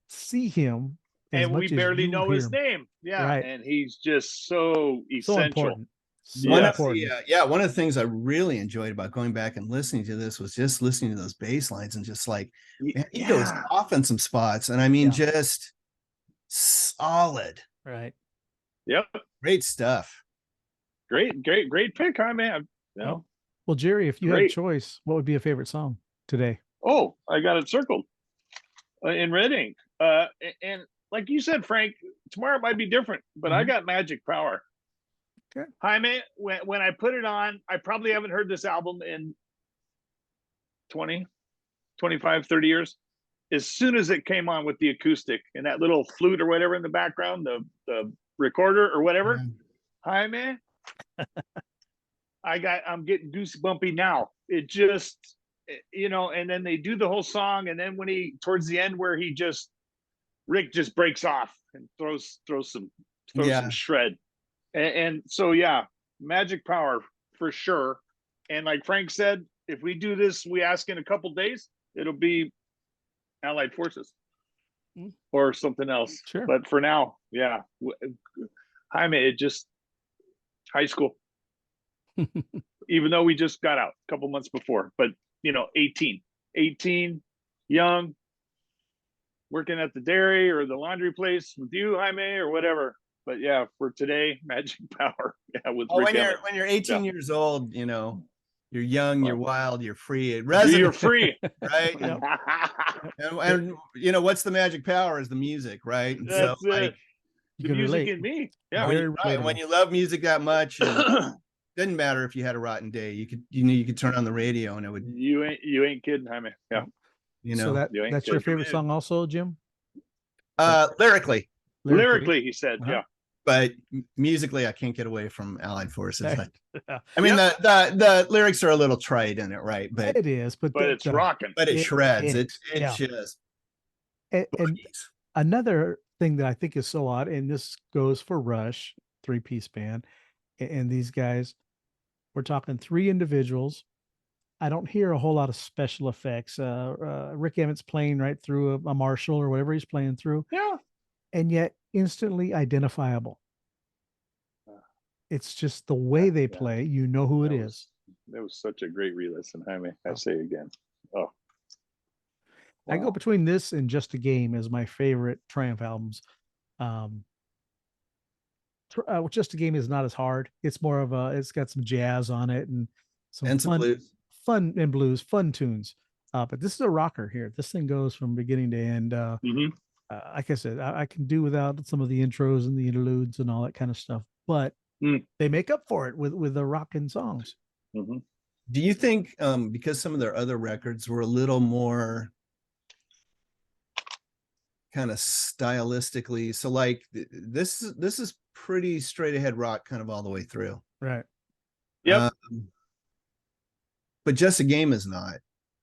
see him, and we barely know his name. Yeah, right. And he's just so essential. So important. One of the things I really enjoyed about going back and listening to this was just listening to those bass lines and just like, man, he goes off in some spots. And I mean, just solid. Right. Yep. Great stuff. Great pick, huh, man? Well, Jerry, if you had a choice, what would be a favorite song today? Oh, I got it circled in red ink. And like you said, Frank, tomorrow might be different, but I got Magic Power. Okay. Jaime, when I put it on, I probably haven't heard this album in 20, 25, 30 years. As soon as it came on with the acoustic and that little flute or whatever in the background, the recorder or whatever, Jaime, I'm getting goosebumpy now. It just, and then they do the whole song. And then when towards the end where Rick just breaks off and throws some shred. And so, Magic Power for sure. And like Frank said, if we do this, we ask in a couple days, it'll be Allied Forces or something else. Sure. But for now, Jaime, it just high school. Even though we just got out a couple months before, but 18, young, working at the dairy or the laundry place with you, Jaime, or whatever. But for today, Magic Power. With Rick when you're 18 years old, you're young, you're wild, you're free. You're free, right? And what's the magic power is the music, right? And that's so, it. The music in me. Yeah. When you love music that much, it didn't matter if you had a rotten day. You could turn on the radio and it would. You ain't kidding, Jaime. Yeah. So that's your favorite song, also, Jim? Lyrically, he said, But musically, I can't get away from Allied Forces. I mean, the lyrics are a little trite in it, right? But it is, but it's rocking. But it shreds. It's just. And another thing that I think is so odd, and this goes for Rush, 3-piece band, and these guys, we're talking 3 individuals. I don't hear a whole lot of special effects. Rick Emmett's playing right through a Marshall or whatever he's playing through. Yeah. And yet instantly identifiable. It's just the way they play. You know who it is. That was such a great re-listen, Jaime. I say again. Oh, wow. I go between this and Just a Game as my favorite Triumph albums. Just a Game is not as hard. It's more of it's got some jazz on it and some fun tunes. But this is a rocker here. This thing goes from beginning to end. Like I said, I can do without some of the intros and the interludes and all that kind of stuff. But They make up for it with the rockin' songs. Mhm. Do you think because some of their other records were a little more kind of stylistically, so like this is pretty straight ahead rock kind of all the way through. Right. Yep. But Just a Game is not.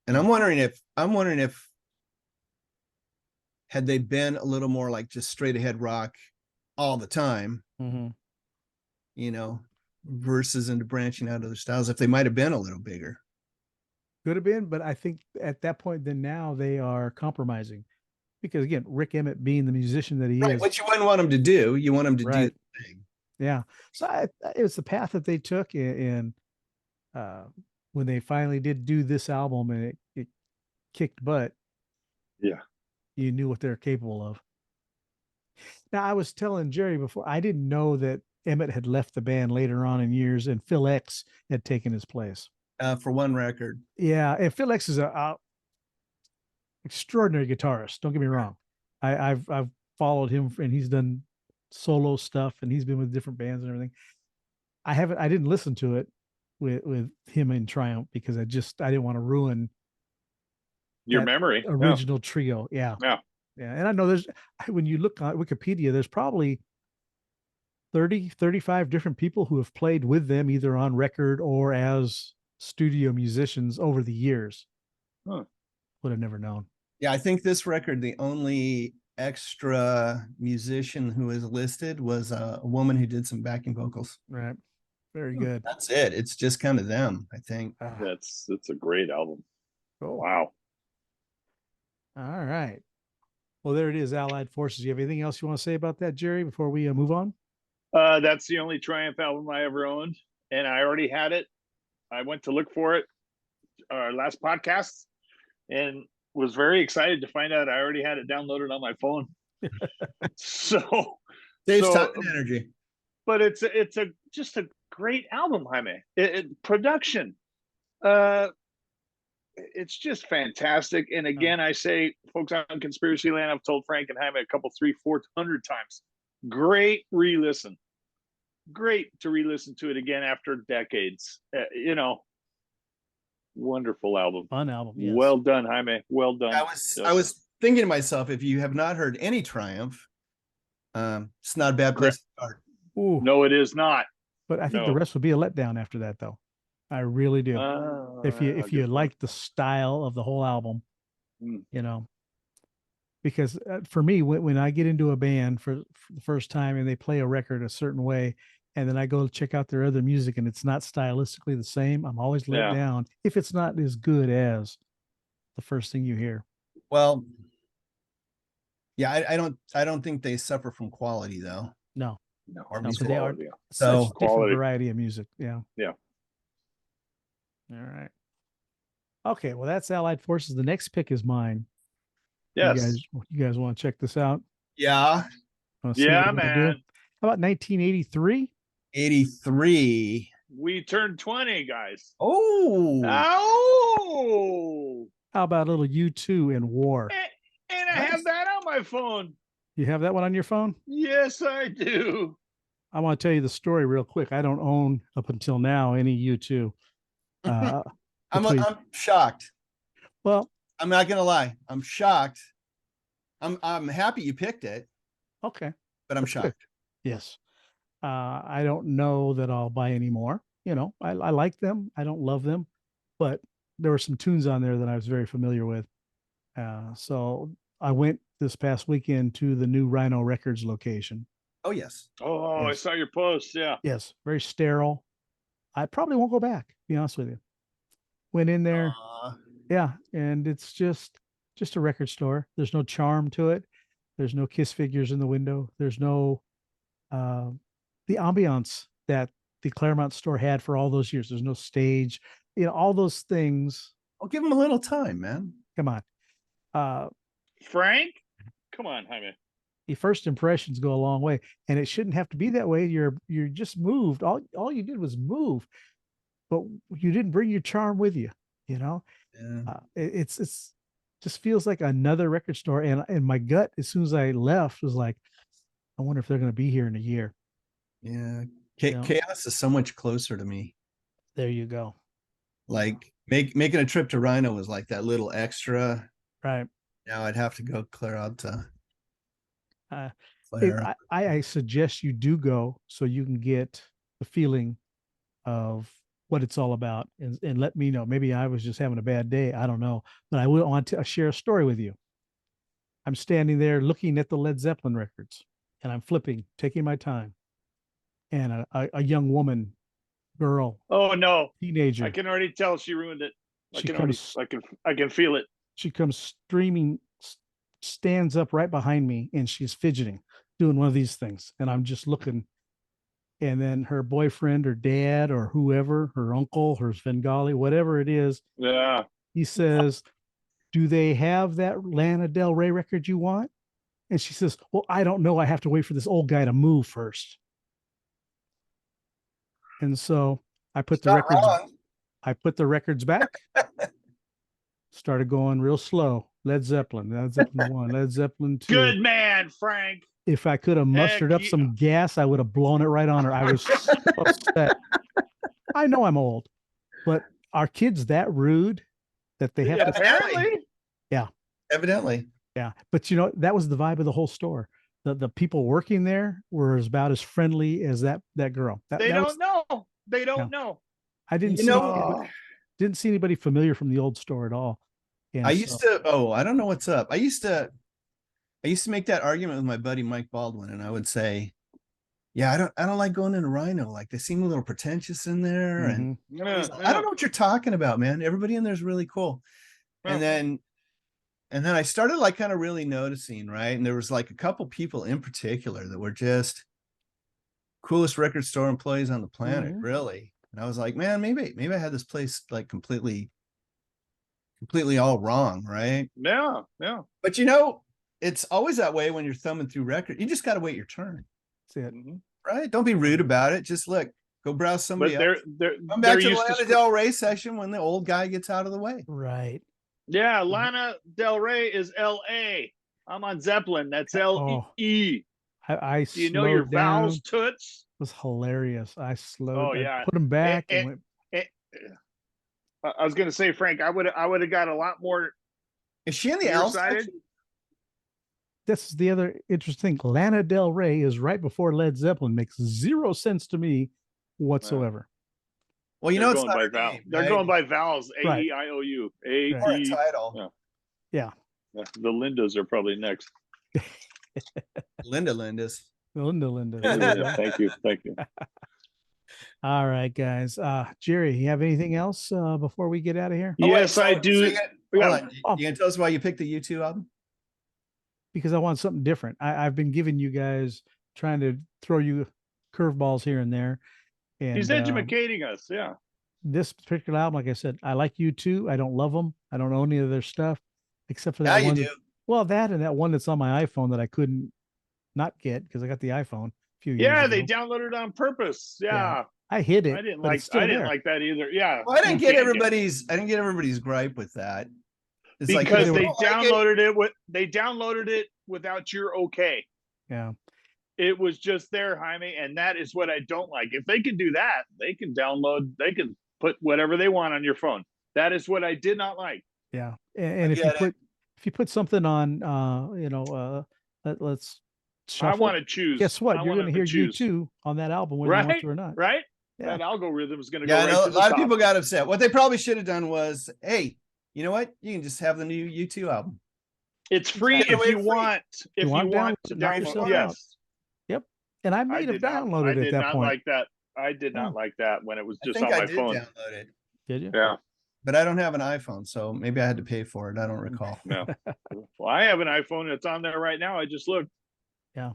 And I'm wondering if had they been a little more like just straight ahead rock all the time, Mm-hmm. you know, versus into branching out other styles, if they might have been a little bigger. Could have been, but I think at that point, then now they are compromising because again, Rick Emmett being the musician that he Right, is, what you wouldn't want them to do, you want them to do Right. the thing. yeah. So it was the path that they took, and when they finally did do this album and it kicked butt, Yeah. you knew what they're capable of. Now, I was telling Jerry before, I didn't know that Emmett had left the band later on in years, and Phil X had taken his place. For one record. Yeah, and Phil X is a extraordinary guitarist. Don't get me wrong. I've followed him, and he's done solo stuff, and he's been with different bands and everything. I didn't listen to it with him in Triumph because I didn't want to ruin Your that memory. Yeah. original trio. Yeah. Yeah. Yeah. And I know when you look on Wikipedia, there's probably 30, 35 different people who have played with them either on record or as studio musicians over the years. Huh. Would have never known. Yeah, I think this record, the only extra musician who is listed was a woman who did some backing vocals. Right. Very good. That's it. It's just kind of them, I think. That's a great album. Cool. Wow. All right. Well, there it is, Allied Forces. You have anything else you want to say about that, Jerry, before we move on? That's the only Triumph album I ever owned, and I already had it. I went to look for it our last podcast and was very excited to find out I already had it downloaded on my phone. So Saves time and energy. But it's just a great album, Jaime. Production, it's just fantastic. And again, I say, folks on Conspiracy Land, I've told Frank and Jaime a couple, 300-400 times. Great re-listen. Great to re-listen to it again after decades. Wonderful album. Fun album. Yes. Well done, Jaime. Well done. I was thinking to myself, if you have not heard any Triumph, it's not a bad place to start. Ooh. No, it is not. But I think the rest would be a letdown after that, though. I really do. If you like the style of the whole album, because for me, when I get into a band for the first time and they play a record a certain way, and then I go check out their other music and it's not stylistically the same, I'm always let down if it's not as good as the first thing you hear. Well, yeah, I don't think they suffer from quality though. No, or no, music but they are quality. such So different quality. variety of music. Yeah. Yeah. All right. Okay, well, that's Allied Forces. The next pick is mine. Yes. You guys want to check this out? Yeah. Wanna see Yeah, what they're doing? man. How about 1983? 83. We turned 20, guys. Oh, Oh. How about a little U2 and War? And I have that on my phone. You have that one on your phone? Yes, I do. I want to tell you the story real quick. I don't own up until now any U2. I'm shocked. Well, I'm not gonna lie. I'm shocked. I'm happy you picked it, okay. but I'm That's good. shocked. Yes. I don't know that I'll buy any more. I like them. I don't love them, but there were some tunes on there that I was very familiar with. So I went this past weekend to the new Rhino Records location. Oh yes. Oh, I Yes. saw your post. Yeah. Yes, very sterile. I probably won't go back, to be honest with you. Went in there. Yeah, and it's just a record store. There's no charm to it. There's no Kiss figures in the window. There's no the ambiance that the Claremont store had for all those years. There's no stage, all those things. I'll give them a little time, man. Come on. Frank? Come on, Jaime. The first impressions go a long way, and it shouldn't have to be that way. You're just moved. All you did was move, but you didn't bring your charm with you. Yeah. It's just feels like another record store, and my gut as soon as I left was like, I wonder if they're going to be here in a year. Yeah. Yeah. Chaos is so much closer to me. There you go. Like making a trip to Rhino was like that little extra. Right. Now I'd have to go clear out to I suggest you do go so you can get the feeling of what it's all about, and let me know. Maybe I was just having a bad day. I don't know, but I will want to share a story with you. I'm standing there looking at the Led Zeppelin records, and I'm flipping, taking my time, and a young woman, girl, Oh no, teenager, I can already tell she ruined it. She I can feel it. she comes streaming, stands up right behind me, and she's fidgeting, doing one of these things, and I'm just looking. And then her boyfriend or dad or whoever, her uncle, her Svengali, whatever it is, Yeah. he says, "Do they have that Lana Del Rey record you want?" And she says, "Well, I don't know. I have to wait for this old guy to move first." And so I put the Not records. wrong. I put the records back. Started going real slow. Led Zeppelin 1, Led Zeppelin 2. Good man, Frank. If I could have mustered up some gas, I would have blown it right on her. I was so upset. I know I'm old, but are kids that rude that they have to? Apparently. Evidently. Yeah, but you know that was the vibe of the whole store. The people working there were about as friendly as that girl. They don't know. They don't know. I didn't didn't see anybody familiar from the old store at all. And I used to. Oh, I don't know what's up. I used to make that argument with my buddy Mike Baldwin, and I would say, "Yeah, I don't like going into Rhino. Like they seem a little pretentious in there." And I don't know what you're talking about, man. Everybody in there is really cool. And then I started like kind of really noticing, right? And there was like a couple people in particular that were just coolest record store employees on the planet, really. And I was like, man, maybe I had this place like completely all wrong, right? Yeah. But you know, it's always that way when you're thumbing through record. You just got to wait your turn. That's it. Right? Don't be rude about it. Just look, go browse somebody else. Come back to the Lana Del Rey session when the old guy gets out of the way. Right. Yeah, Lana Del Rey is L.A. I'm on Zeppelin. That's L.E. I Do you know your vowels, toots? It was hilarious. I slowed. Yeah. Put them back. And went, I was going to say, Frank, I would have got a lot more. Is she in the L section? This is the other interesting thing. Lana Del Rey is right before Led Zeppelin. Makes zero sense to me whatsoever. Well, you know, it's not vowels. They're going by vowels. A-E-I-O-U. A-E. Title. Yeah. The Lindas are probably next. Linda's. Linda. Thank you. All right, guys. Jerry, you have anything else before we get out of here? Yes, I do. So you gonna tell us why you picked the U2 album? Because I want something different. I've been giving you guys, trying to throw you curveballs here and there. And he's educating us. Yeah. This particular album, like I said, I like U2. I don't love them. I don't own any of their stuff except for that one. You do. Well, that and that one that's on my iPhone that I couldn't not get because I got the iPhone a few years ago. They downloaded it on purpose. Yeah. I hid it. I didn't like that either. Yeah. Well, I didn't get everybody's gripe with that. It's because they downloaded it without your okay. Yeah. It was just there, Jaime, and that is what I don't like. If they can do that, they can put whatever they want on your phone. That is what I did not like. Yeah. And if you put something on let's shuffle. I want to choose. Guess what? You're going to hear U2 on that album whether you want to or not. Right? Yeah. That algorithm is going to go right to the a lot top. of people got upset. What they probably should have done was, hey, you know what? You can just have the new U2 album. It's free if you want. If you want to download, yes. Yep. And I may have downloaded it at that point. I did not like that when it was just on my phone. Download it. Did you? Yeah. But I don't have an iPhone, so maybe I had to pay for it. I don't recall. No. Well, I have an iPhone. It's on there right now. I just looked. Yeah.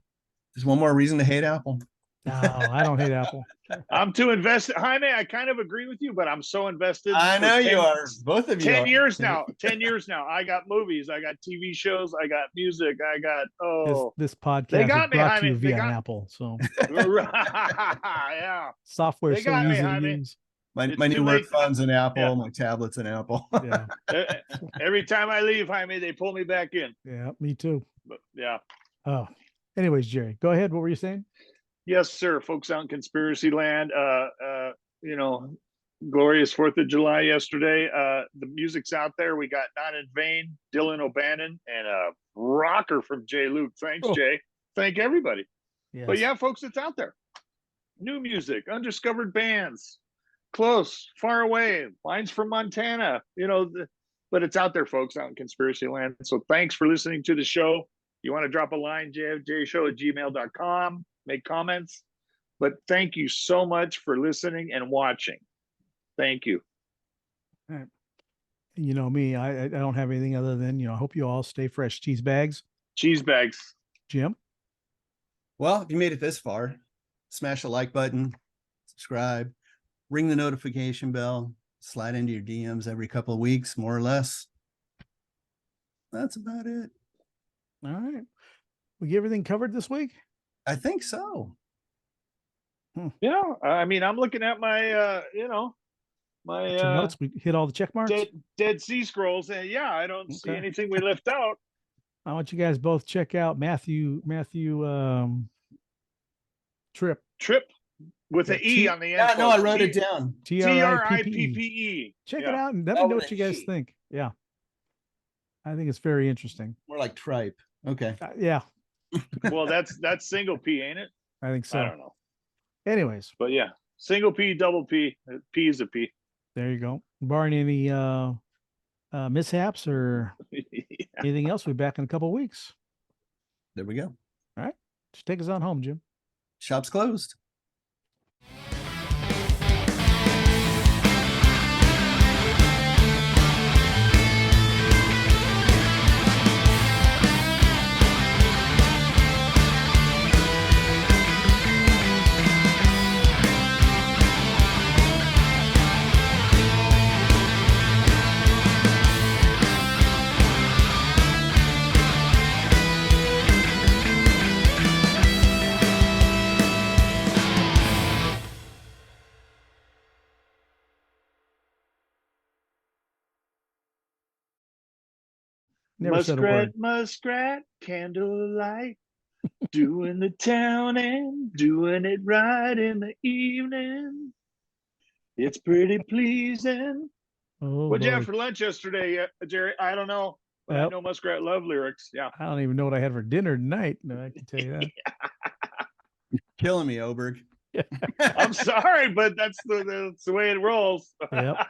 There's one more reason to hate Apple. No, I don't hate Apple. I'm too invested. Jaime, I kind of agree with you, but I'm so invested. I know you are. Both of you 10 are. years now. 10 years now. I got movies. I got TV shows. I got music. I got, This podcast is brought to you via Apple. So yeah. Software is so easy to use. My new work phone's an Apple. Yeah. My tablet's an Apple. Yeah. Every time I leave, Jaime, they pull me back in. Yeah, me too. But, yeah. Oh, anyways, Jerry, go ahead. What were you saying? Yes, sir. Folks out in conspiracy land. Glorious 4th of July yesterday. The music's out there. We got Not in Vain, Dillon O'Bannon, and a rocker from Jay Luke. Thanks, Oh. Jay. Thank everybody. Yes. But yeah, folks, it's out there. New music, undiscovered bands, close, far away, lines from Montana, but it's out there, folks, out in conspiracy land. So thanks for listening to the show. You want to drop a line, jfjshow@gmail.com, make comments. But thank you so much for listening and watching. Thank you. You know me, I don't have anything other than, I hope you all stay fresh. Cheese bags. Cheese bags. Jim? Well, if you made it this far, smash the like button, subscribe, ring the notification bell, slide into your DMs every couple of weeks, more or less. That's about it. All right. We get everything covered this week? I think so. Yeah, I mean, I'm looking at my, my Some notes. We hit all the check marks. Dead Sea Scrolls, and yeah, I don't see Okay. anything we left out. I want you guys both check out Matthew Trippe. Trippe with Yeah, an E on the end. Yeah, no, I folks. wrote it down. Trippe. Trippe. Check it Yeah. out and let me Oh, know with what you an guys E. think. Yeah. I think it's very interesting. More like tripe. Okay. Yeah, Well, that's single P, ain't it? I think so. I don't know, Anyways, but yeah, single P, double P. P is a P. there you go. Barring any mishaps or anything else, we'll be back in a couple of weeks. There we go. Just take us on home, Jim. Shop's closed. Never said a word. Muskrat, candlelight, doing the town and doing it right in the evening. It's pretty pleasing. Oh, What'd you have Lord. for lunch yesterday, Jerry? I don't know. But I Well- know Muskrat love lyrics. Yeah. I don't even know what I had for dinner tonight. No, I can tell you that. Killing me, Oberg. I'm sorry, but that's the way it rolls. Yep.